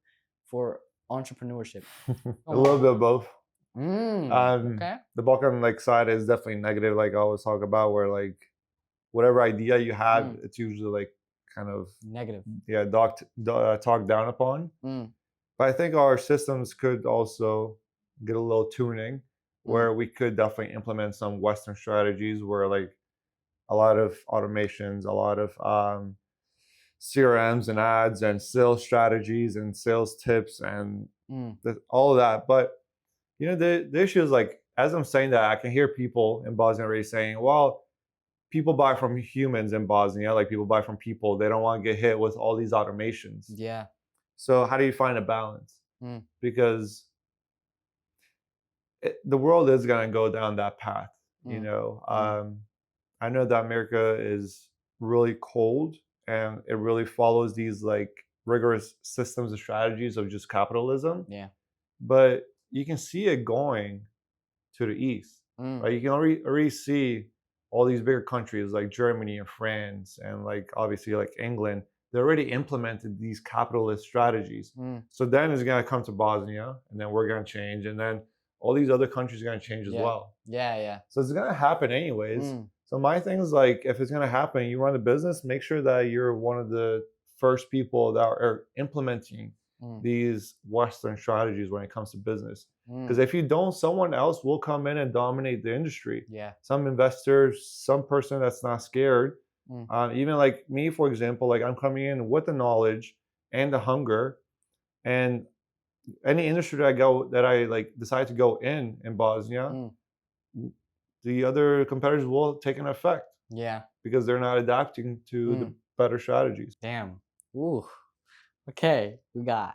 for entrepreneurship? A little bit of both. Okay. The Balkan like side is definitely negative, like I always talk about, where like whatever idea you have, it's usually like kind of negative. Yeah, talked down upon. But I think our systems could also get a little tuning, where we could definitely implement some Western strategies, where like a lot of automations, a lot of CRMs and ads and sales strategies and sales tips and all of that. But you know, the issue is, like, as I'm saying that, I can hear people in Bosnia already saying, well, people buy from humans in Bosnia, like people buy from people. They don't want to get hit with all these automations. Yeah. So how do you find a balance? Because the world is going to go down that path, you know. I know that America is really cold, and it really follows these like rigorous systems and strategies of just capitalism. Yeah. But you can see it going to the east, right? You can already see all these bigger countries like Germany and France and like obviously like England. They already implemented these capitalist strategies. So then it's going to come to Bosnia, and then we're going to change, and then all these other countries are going to change as Yeah. well. Yeah. So it's going to happen anyways. Mm. So my thing is like, if it's going to happen, you run a business, make sure that you're one of the first people that are implementing these Western strategies when it comes to business. Because if you don't, someone else will come in and dominate the industry. Yeah. Some investor, some person that's not scared. Even like me, for example, like I'm coming in with the knowledge and the hunger, and any industry that I like decide to go in Bosnia, the other competitors will take an effect. Yeah. Because they're not adapting to the better strategies. Damn. Ooh. Okay, we got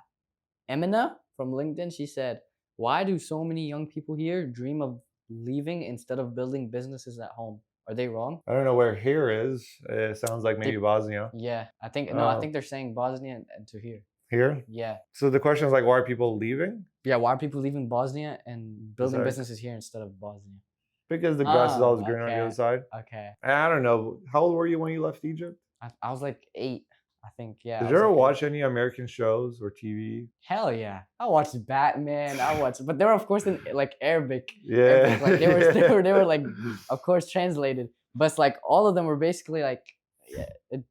Emina from LinkedIn. She said, "Why do so many young people here dream of leaving instead of building businesses at home? Are they wrong?" I don't know where here is. It sounds like maybe Bosnia. Yeah, I think no. I think they're saying Bosnia and to here. Here? Yeah. So the question is like, why are people leaving? Yeah, why are people leaving Bosnia and building businesses here instead of Bosnia? Because the grass is always greener on the okay. other side. Okay. And I don't know. How old were you when you left Egypt? I was like 8, I think. Yeah. Did you ever watch any American shows or TV? Hell yeah. I watched Batman. But they were of course in like Arabic. Yeah. Like they were like of course translated. But it's like all of them were basically like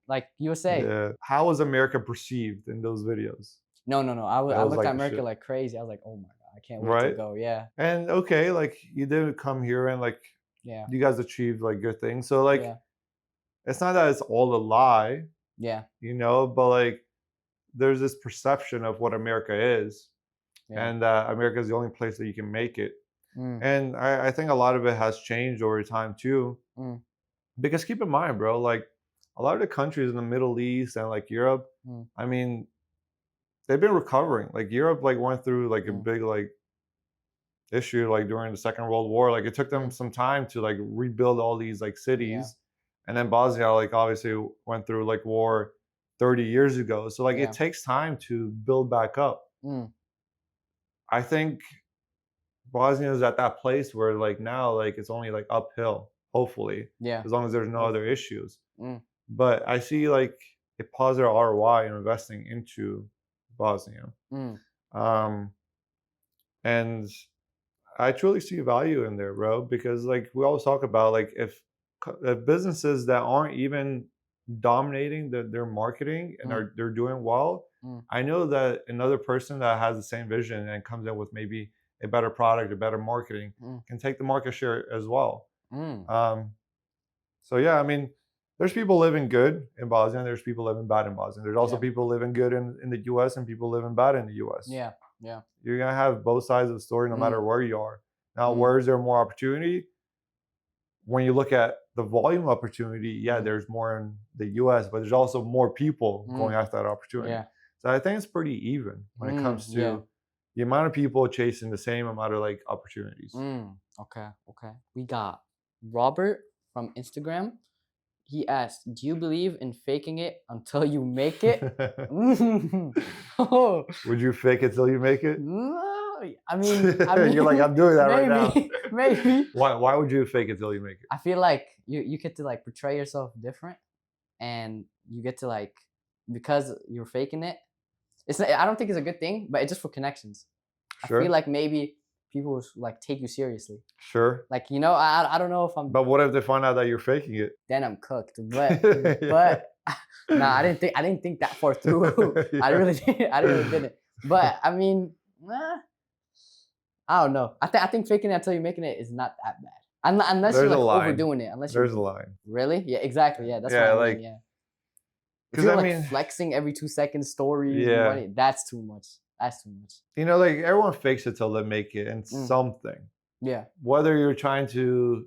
like USA. Yeah. How was America perceived in those videos? No. I looked like at the America shit. like crazy. I was like, oh my god, I can't wait to go. Yeah. And okay, like you did come here and like you guys achieved like good things. So like it's not that it's all a lie. Yeah. You know, but like there's this perception of what America is. And America is the only place that you can make it. And I think a lot of it has changed over time too. Because keep in mind, bro, like a lot of the countries in the Middle East and like Europe, I mean, they've been recovering. Like Europe like went through like a big like issue like during the Second World War. Like it took them some time to like rebuild all these like cities. And then Bosnia like obviously went through like war 30 years ago. So like it takes time to build back up. I think Bosnia is at that place where like now like it's only like uphill, hopefully. Yeah. As long as there's no other issues. But I see like a positive ROI in investing into Bosnia. And I truly see value in there, bro, because like we always talk about like if businesses that aren't even dominating their marketing and they're doing well, I know that another person that has the same vision and comes in with maybe a better product, a better marketing, can take the market share as well. So yeah, I mean, there's people living good in Bosnia and there's people living bad in Bosnia. There's also people living good in the US and people living bad in the US. Yeah. You're gonna have both sides of the story no matter where you are. Now, where is there more opportunity? When you look at the volume opportunity, there's more in the US, but there's also more people going after that opportunity. So I think it's pretty even when it comes to the amount of people chasing the same amount of like opportunities. Okay. We got Robert from Instagram. He asked, "Do you believe in faking it until you make it?" Would you fake it till you make it? I mean, you're like, I'm doing that maybe, right now. Maybe. Why would you fake it till you make it? I feel like you get to like portray yourself different, and you get to like, because you're faking it. It's not, I don't think it's a good thing, but it's just for connections. Sure. I feel like maybe people will like take you seriously. Sure. Like, you know, I don't know if I'm. But what if they find out that you're faking it? Then I'm cooked. But nah, I didn't think that far through. I really didn't. But I mean, I don't know. I think faking it until you're making it is not that bad. Unless There's you're like a overdoing it. Unless there's you're, a line. Really? Yeah, exactly. Yeah, that's Yeah, what I like, mean. Yeah. If because you're I like mean, flexing every 2 seconds stories, Yeah. money, that's too much. That's too much. you know, like everyone fakes it till they make it in something. Yeah. Whether you're trying to,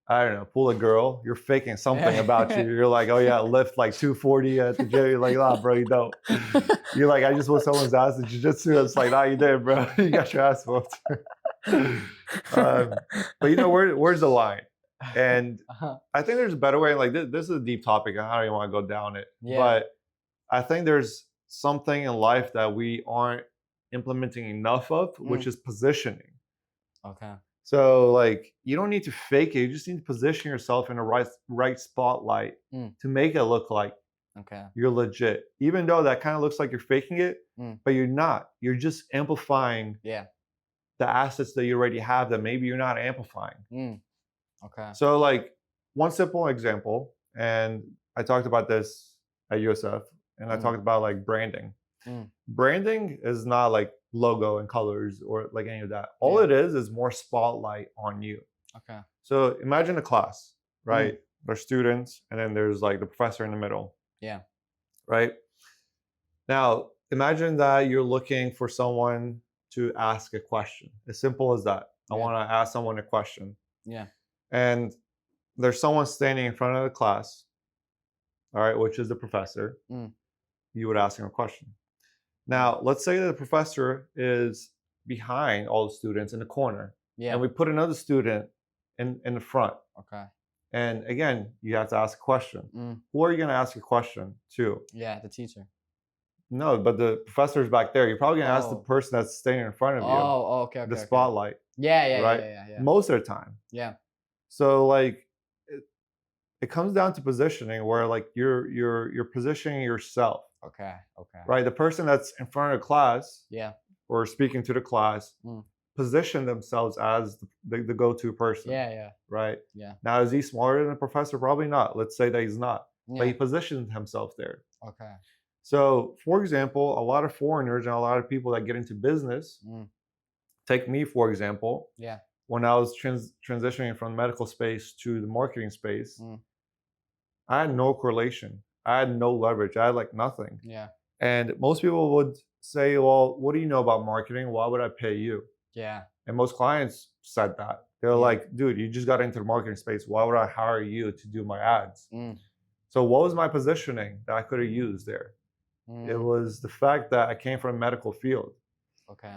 I don't know, pull a girl, you're faking something about you. You're like, oh yeah, lift like 240 at the gym. You're like, nah, bro, you don't. You're like, I just want someone's ass in jiu-jitsu. It's like, nah, you did, bro. You got your ass whooped. But you know, where's the line? And I think there's a better way. Like this is a deep topic, and I don't even want to go down it. Yeah. But I think there's something in life that we aren't implementing enough of, which is positioning. Okay. So like you don't need to fake it. You just need to position yourself in the right spotlight to make it look like you're legit. Even though that kind of looks like you're faking it, but you're not. You're just amplifying the assets that you already have that maybe you're not amplifying. Okay. So like one simple example, and I talked about this at USF, and I talked about like branding. Branding is not like logo and colors or like any of that. All it is more spotlight on you. Okay. So imagine a class, right? There's students, and then there's like the professor in the middle. Yeah. Right? Now, imagine that you're looking for someone to ask a question. As simple as that. I want to ask someone a question. Yeah. And there's someone standing in front of the class, all right, which is the professor. You would ask him a question. Now, let's say that the professor is behind all the students in the corner. Yeah. And we put another student in the front. Okay. And again, you have to ask a question. Who are you going to ask a question to? Yeah, the teacher. No, but the professor's back there. You're probably going to ask the person that's standing in front of you. Oh, okay. The spotlight. Yeah, right? Yeah. Most of the time. Yeah. So like it comes down to positioning where like you're positioning yourself. Okay. Right? The person that's in front of the class or speaking to the class position themselves as the go-to person. Yeah. Right? Yeah. Now, is he smarter than the professor? Probably not. Let's say that he's not. But he positioned himself there. Okay. So, for example, a lot of foreigners and a lot of people that get into business, take me, for example. Yeah. When I was transitioning from the medical space to the marketing space, I had no correlation. I had no leverage. I had like nothing. Yeah. And most people would say, well, what do you know about marketing? Why would I pay you? Yeah. And most clients said that. They're like, dude, you just got into the marketing space. Why would I hire you to do my ads? So what was my positioning that I could have used there? It was the fact that I came from a medical field. Okay.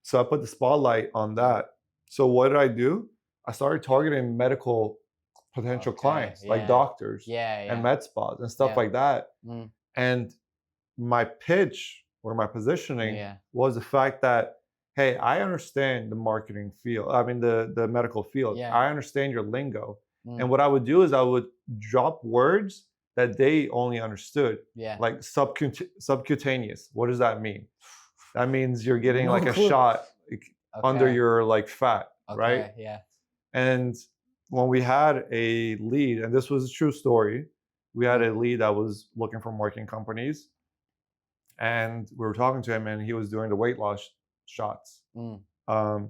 So I put the spotlight on that. So what did I do? I started targeting medical potential clients, like doctors and med spas and stuff like that. And my pitch or my positioning was the fact that, hey, I understand the marketing field. I mean, the medical field. I understand your lingo. And what I would do is I would drop words that they only understood. Like subcutaneous. What does that mean? That means you're getting like a shot under your like fat, right? Yeah. And when we had a lead, and this was a true story, we had a lead that was looking for marketing companies, and we were talking to him, and he was doing the weight loss shots. And I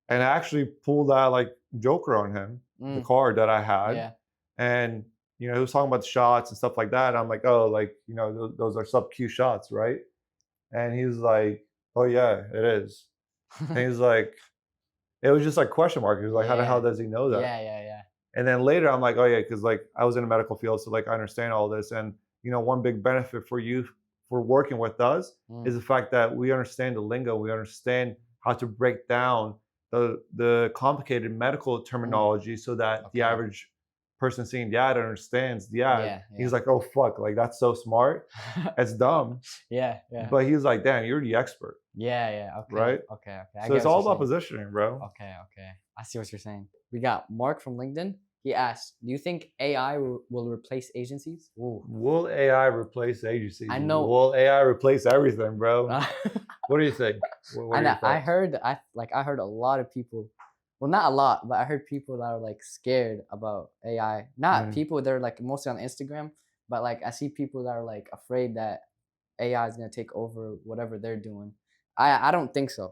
actually pulled that like joker on him, the card that I had, and he was talking about the shots and stuff like that. I'm like, oh, like those are sub-Q shots, right? And he was like, oh yeah, it is. And he's like, it was just like question mark. He was like, how the hell does he know that? Yeah. And then later I'm like, oh yeah, because like I was in the medical field, so like I understand all this. And one big benefit for you for working with us is the fact that we understand the lingo, we understand how to break down the complicated medical terminology so that the average person seeing the ad understands the ad. He's like, oh fuck, like that's so smart. It's dumb. Yeah. But he's like, damn, you're the expert. Yeah. Okay. Right? Okay. So it's all about positioning, bro. Okay. I see what you're saying. We got Mark from LinkedIn. He asked, do you think AI will replace agencies? Ooh. Will AI replace agencies? I know. Will AI replace everything, bro? What do you think? I heard a lot of people, well, not a lot, but I heard people that are like scared about AI. Not people that are like mostly on Instagram, but like I see people that are like afraid that AI is gonna take over whatever they're doing. I don't think so.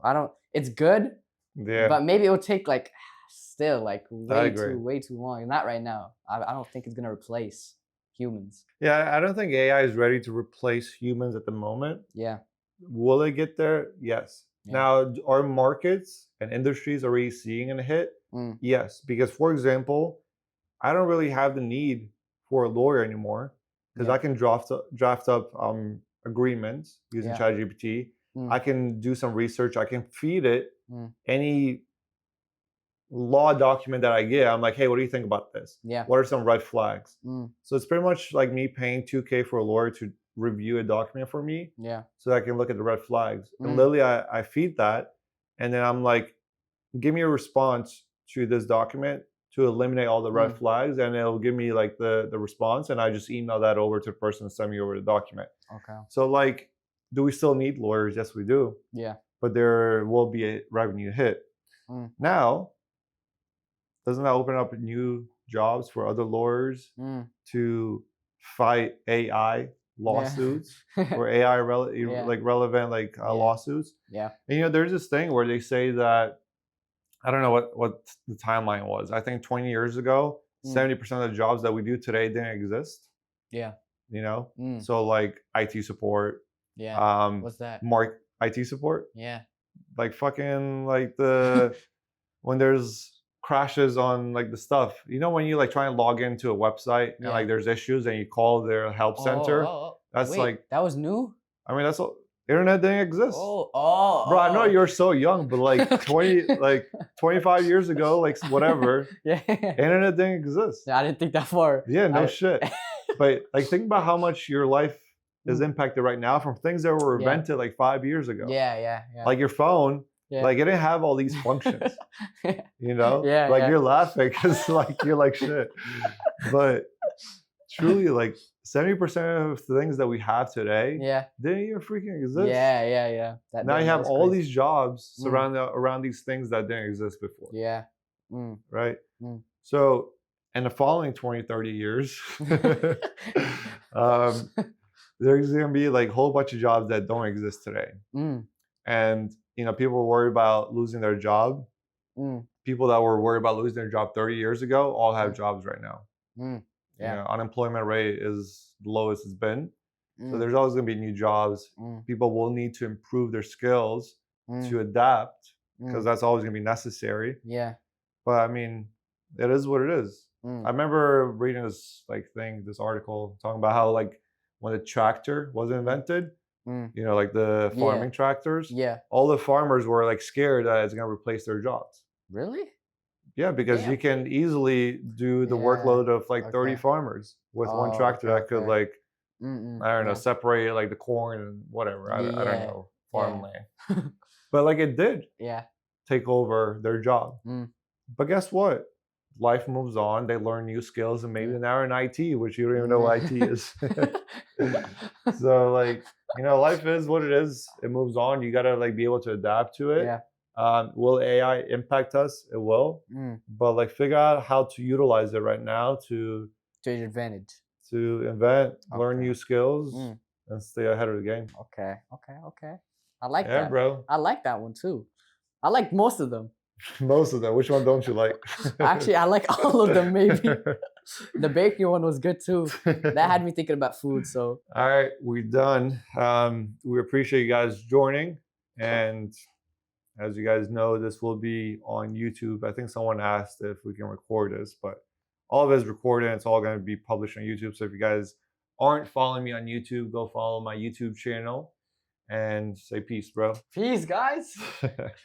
It's good, but maybe it will take like still like way too long. Not right now. I don't think it's gonna replace humans. Yeah, I don't think AI is ready to replace humans at the moment. Yeah. Will it get there? Yes. Yeah. Now, are markets and industries already seeing a hit? Yes, because for example, I don't really have the need for a lawyer anymore because I can draft up agreements using ChatGPT. I can do some research. I can feed it any law document that I get. I'm like, hey, what do you think about this? Yeah. What are some red flags? So it's pretty much like me paying $2,000 for a lawyer to review a document for me. Yeah. So I can look at the red flags. And literally I feed that. And then I'm like, give me a response to this document to eliminate all the red flags. And it'll give me like the response. And I just email that over to the person and send me over the document. Okay. So like, do we still need lawyers? Yes, we do. Yeah. but there will be a revenue hit. Now, doesn't that open up new jobs for other lawyers to fight AI lawsuits or AI relevant lawsuits? Yeah. And there's this thing where they say that, I don't know what the timeline was. I think 20 years ago, 70% of the jobs that we do today didn't exist. Yeah. So like IT support. Yeah. What's that? IT support. Yeah. Like fucking like the when there's crashes on like the stuff. When you like try and log into a website and like there's issues and you call their help center. That's Wait, like that was new. I mean, that's all. Internet didn't exist. Bro, I know you're so young, but like 25 years ago, like whatever. Yeah. Internet didn't exist. I didn't think that far. Yeah, no shit. But like think about how much your life is impacted right now from things that were invented like 5 years ago. Yeah. Like your phone, like it didn't have all these functions. Yeah. Like you're laughing because like you're like shit. But truly, like 70% of the things that we have today didn't even freaking exist. Yeah. Now you have all these jobs around these things that didn't exist before. Yeah. Right? So in the following 20, 30 years, there's going to be like a whole bunch of jobs that don't exist today. And, people are worried about losing their job. People that were worried about losing their job 30 years ago all have jobs right now. Unemployment rate is the lowest it's been. So there's always going to be new jobs. People will need to improve their skills to adapt because that's always going to be necessary. Yeah. But I mean, it is what it is. I remember reading this this article talking about how like when the tractor was invented, like the farming tractors, all the farmers were like scared that it's going to replace their jobs. Really? Yeah, because you can easily do the workload of like 30 farmers with one tractor that could like, I don't know, separate like the corn and whatever. I don't know, farmland. But like it did take over their job. But guess what? Life moves on. They learn new skills and maybe now in IT, which you don't even know what IT is. So like, life is what it is. It moves on. You got to like be able to adapt to it. Will AI impact us? It will. But like figure out how to utilize it right now to your advantage. To invent, learn new skills, and stay ahead of the game. Okay. I like that. Yeah, bro. I like that one too. I like most of them. Most of them. Which one don't you like? Actually, I like all of them, maybe. The baking one was good too. That had me thinking about food, so. All right, we're done. We appreciate you guys joining. And as you guys know, this will be on YouTube. I think someone asked if we can record this, but all of it is recorded and it's all going to be published on YouTube. So if you guys aren't following me on YouTube, go follow my YouTube channel and say peace, bro. Peace, guys.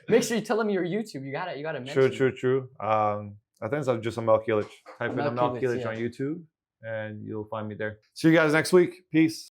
Make sure you tell them your YouTube. You gotta mention. True. I think it's just Amel Kilic. Type in Amel Kilic on YouTube and you'll find me there. See you guys next week. Peace.